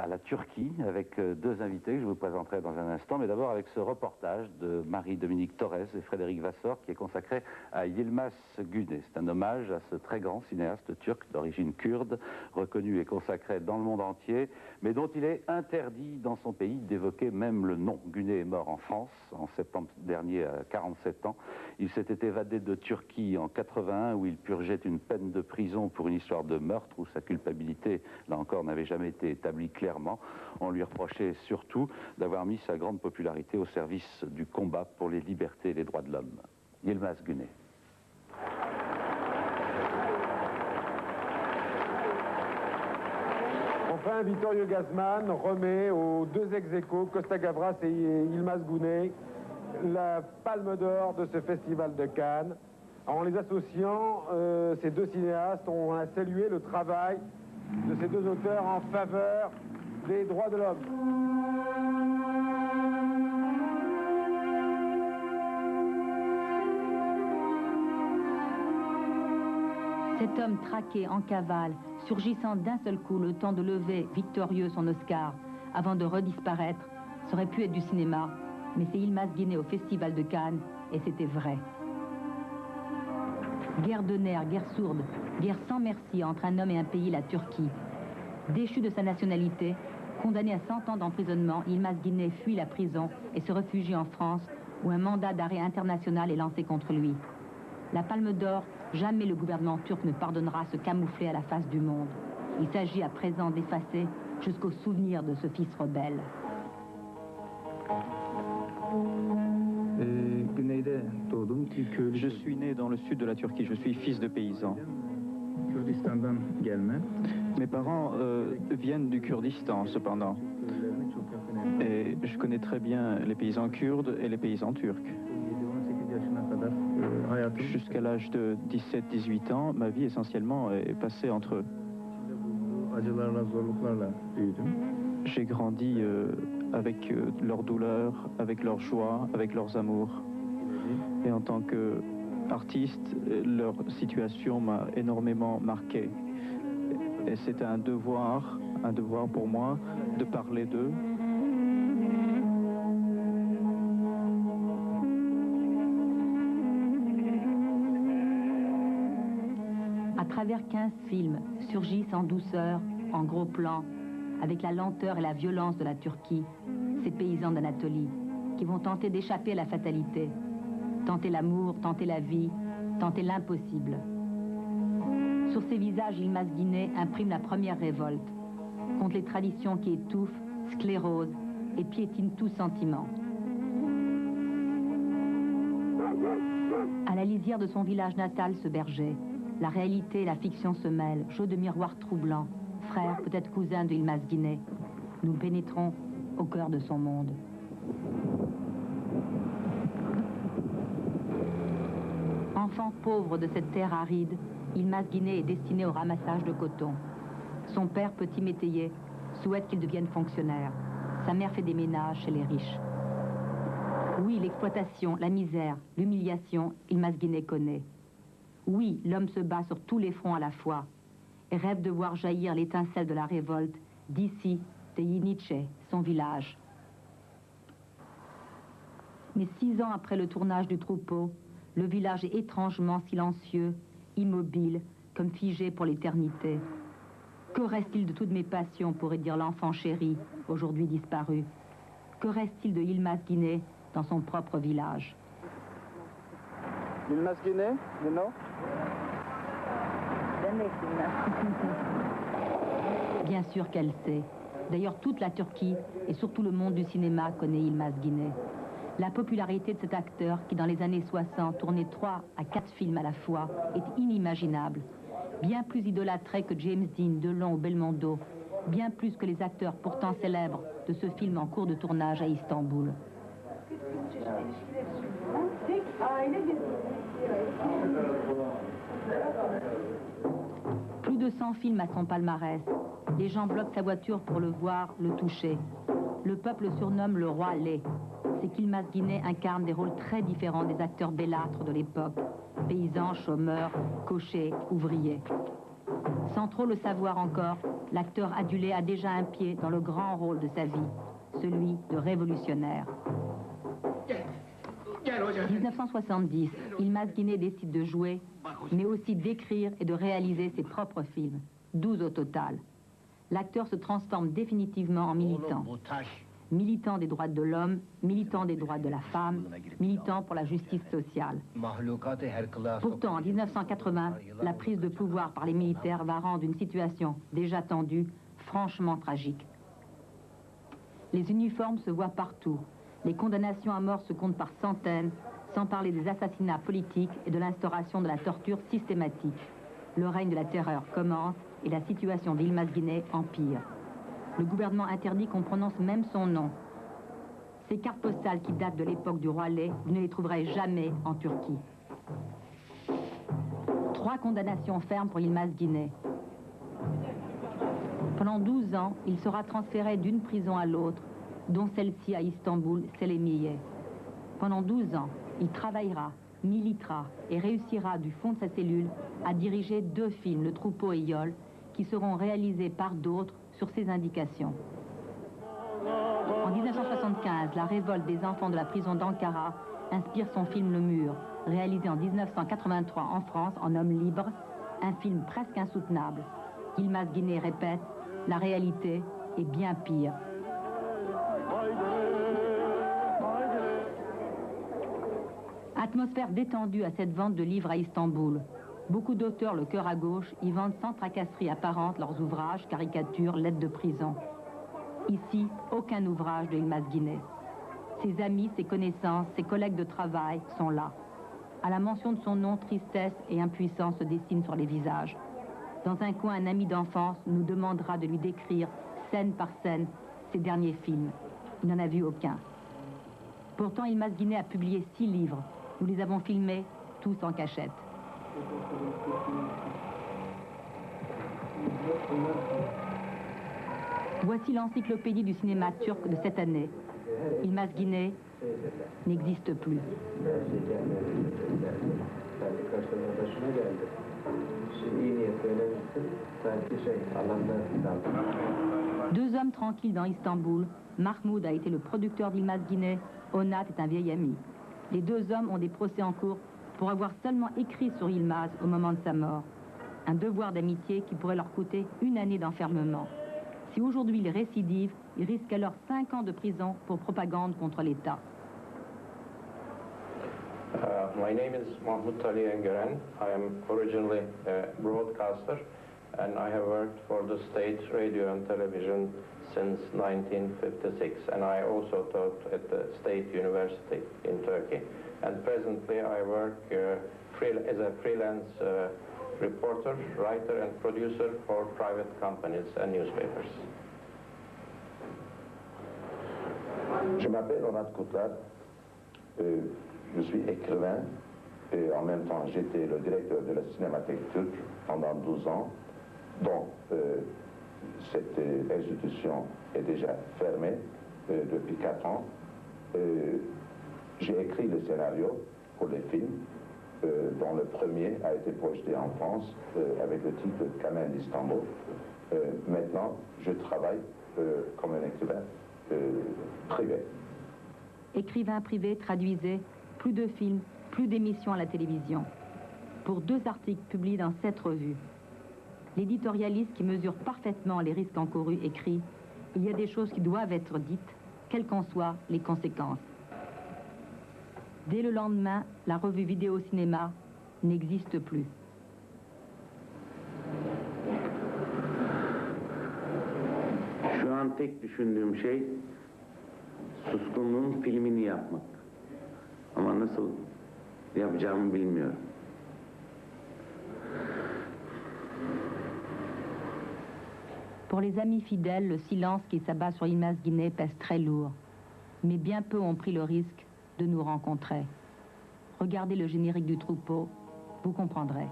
à la Turquie avec deux invités que je vous présenterai dans un instant, mais d'abord avec ce reportage de Marie-Dominique Torres et Frédéric Vassor qui est consacré à Yılmaz Güney. C'est un hommage à ce très grand cinéaste turc d'origine kurde, reconnu et consacré dans le monde entier, mais dont il est interdit dans son pays d'évoquer même le nom. Güney est mort en France en septembre dernier à 47 ans. Il s'était évadé de Turquie en 81 où il purgeait une peine de prison pour une histoire de meurtre où sa culpabilité, là encore, n'avait jamais été établie clairement. On lui reprochait surtout d'avoir mis sa grande popularité au service du combat pour les libertés et les droits de l'homme. Yılmaz Güney. Enfin, Vittorio Gassman remet aux deux ex-aequo, Costa Gavras et Yılmaz Güney, la palme d'or de ce festival de Cannes. En les associant, ces deux cinéastes ont salué le travail de ces deux auteurs en faveur des droits de l'homme. Cet homme traqué en cavale, surgissant d'un seul coup le temps de lever victorieux son Oscar avant de redisparaître, ça aurait pu être du cinéma, mais c'est Yılmaz Güney au Festival de Cannes, et c'était vrai. Guerre de nerfs, guerre sourde, guerre sans merci entre un homme et un pays, la Turquie. Déchu de sa nationalité, condamné à 100 ans d'emprisonnement, Yılmaz Güney fuit la prison et se réfugie en France, où un mandat d'arrêt international est lancé contre lui. La Palme d'Or, jamais le gouvernement turc ne pardonnera ce camouflet à la face du monde. Il s'agit à présent d'effacer jusqu'au souvenir de ce fils rebelle. Je suis né dans le sud de la Turquie, je suis fils de paysan. Mes parents viennent du Kurdistan cependant. Et je connais très bien les paysans kurdes et les paysans turcs. Jusqu'à l'âge de 17-18 ans, ma vie essentiellement est passée entre eux. J'ai grandi avec leurs douleurs, avec leurs joies, avec leurs amours. Et en tant qu'artiste, leur situation m'a énormément marqué. Et c'est un devoir pour moi de parler d'eux. À travers 15 films, surgissent en douceur, en gros plan, avec la lenteur et la violence de la Turquie, ces paysans d'Anatolie, qui vont tenter d'échapper à la fatalité, tenter l'amour, tenter la vie, tenter l'impossible. Sur ces visages, Yılmaz Güney imprime la première révolte, contre les traditions qui étouffent, sclérosent et piétinent tout sentiment. À la lisière de son village natal, ce berger, la réalité et la fiction se mêlent, jeu de miroir troublant, frère, peut-être cousin de Yılmaz Güney. Nous pénétrons au cœur de son monde. Enfant pauvre de cette terre aride, Yılmaz Güney est destiné au ramassage de coton. Son père, petit métayer, souhaite qu'il devienne fonctionnaire. Sa mère fait des ménages chez les riches. Oui, l'exploitation, la misère, l'humiliation, Yılmaz Güney connaît. Oui, l'homme se bat sur tous les fronts à la fois et rêve de voir jaillir l'étincelle de la révolte d'ici, de Yenice, son village. Mais 6 ans après le tournage du troupeau, le village est étrangement silencieux, immobile, comme figé pour l'éternité. Que reste-t-il de toutes mes passions, pourrait dire l'enfant chéri, aujourd'hui disparu? Que reste-t-il de Yılmaz Güney dans son propre village? Yılmaz Güney, you know? Bien sûr qu'elle sait. D'ailleurs, toute la Turquie et surtout le monde du cinéma connaît Yılmaz Güney. La popularité de cet acteur, qui dans les années 60 tournait 3 à 4 films à la fois, est inimaginable. Bien plus idolâtré que James Dean, Delon ou Belmondo. Bien plus que les acteurs pourtant célèbres de ce film en cours de tournage à Istanbul. Plus de 100 films à son palmarès. Les gens bloquent sa voiture pour le voir, le toucher. Le peuple le surnomme le roi laid. C'est qu'Yılmaz Güney incarne des rôles très différents des acteurs bellâtres de l'époque. Paysans, chômeurs, cochers, ouvriers. Sans trop le savoir encore, l'acteur adulé a déjà un pied dans le grand rôle de sa vie, celui de révolutionnaire. 1970, Yılmaz Güney décide de jouer, mais aussi d'écrire et de réaliser ses propres films, 12 au total. L'acteur se transforme définitivement en militant. Militant des droits de l'homme, militant des droits de la femme, militant pour la justice sociale. Pourtant, en 1980, la prise de pouvoir par les militaires va rendre une situation déjà tendue, franchement tragique. Les uniformes se voient partout. Les condamnations à mort se comptent par centaines, sans parler des assassinats politiques et de l'instauration de la torture systématique. Le règne de la terreur commence et la situation d'Yılmaz Güney empire. Le gouvernement interdit qu'on prononce même son nom. Ces cartes postales qui datent de l'époque du roi Lê, vous ne les trouverez jamais en Turquie. 3 condamnations fermes pour Yılmaz Güney. Pendant 12 ans, il sera transféré d'une prison à l'autre, dont celle-ci à Istanbul, Selimiye. Pendant 12 ans, il travaillera, militera et réussira du fond de sa cellule à diriger 2 films, Le Troupeau et Yol, qui seront réalisés par d'autres sur ses indications. En 1975, la révolte des enfants de la prison d'Ankara inspire son film Le Mur, réalisé en 1983 en France en homme libre, un film presque insoutenable. Yılmaz Güney répète, la réalité est bien pire. Atmosphère détendue à cette vente de livres à Istanbul. Beaucoup d'auteurs, le cœur à gauche, y vendent sans tracasserie apparente leurs ouvrages, caricatures, lettres de prison. Ici, aucun ouvrage de Yılmaz Güney. Ses amis, ses connaissances, ses collègues de travail sont là. À la mention de son nom, tristesse et impuissance se dessinent sur les visages. Dans un coin, un ami d'enfance nous demandera de lui décrire, scène par scène, ses derniers films. Il n'en a vu aucun. Pourtant, Yılmaz Güney a publié 6 livres. Nous les avons filmés, tous en cachette. Voici l'encyclopédie du cinéma turc de cette année. Yılmaz Güney n'existe plus. Deux hommes tranquilles dans Istanbul. Mahmoud a été le producteur d'Yılmaz Güney. Onat est un vieil ami. Les 2 hommes ont des procès en cours pour avoir seulement écrit sur Yılmaz au moment de sa mort. Un devoir d'amitié qui pourrait leur coûter 1 année d'enfermement. Si aujourd'hui ils récidivent, ils risquent alors 5 ans de prison pour propagande contre l'État. My name is Mahmut Ali Engeren. I am originally a broadcaster and I have worked for the state radio and television since 1956, and I also taught at the State University in Turkey. And presently I work as a freelance reporter, writer and producer for private companies and newspapers. Je m'appelle Onat Kutlar, je suis écrivain et en même temps j'étais le directeur de la Cinémathèque turque pendant 12 ans, dont cette institution est déjà fermée depuis 4 ans. J'ai écrit le scénario pour les films, dont le premier a été projeté en France avec le titre Kamen d'Istanbul. Maintenant, je travaille comme un écrivain privé. Écrivain privé, traduisait, plus de films, plus d'émissions à la télévision. Pour 2 articles publiés dans 7 revues. L'éditorialiste qui mesure parfaitement les risques encourus écrit « Il y a des choses qui doivent être dites, quelles qu'en soient les conséquences ». Dès le lendemain, la revue Vidéo-Cinéma n'existe plus. Şu an tek düşündüğüm şey Suskunluğun filmini yapmak. Ama nasıl yapacağımı bilmiyorum. Pour les amis fidèles, le silence qui s'abat sur Yılmaz Güney pèse très lourd. Mais bien peu ont pris le risque de nous rencontrer. Regardez le générique du Troupeau, vous comprendrez.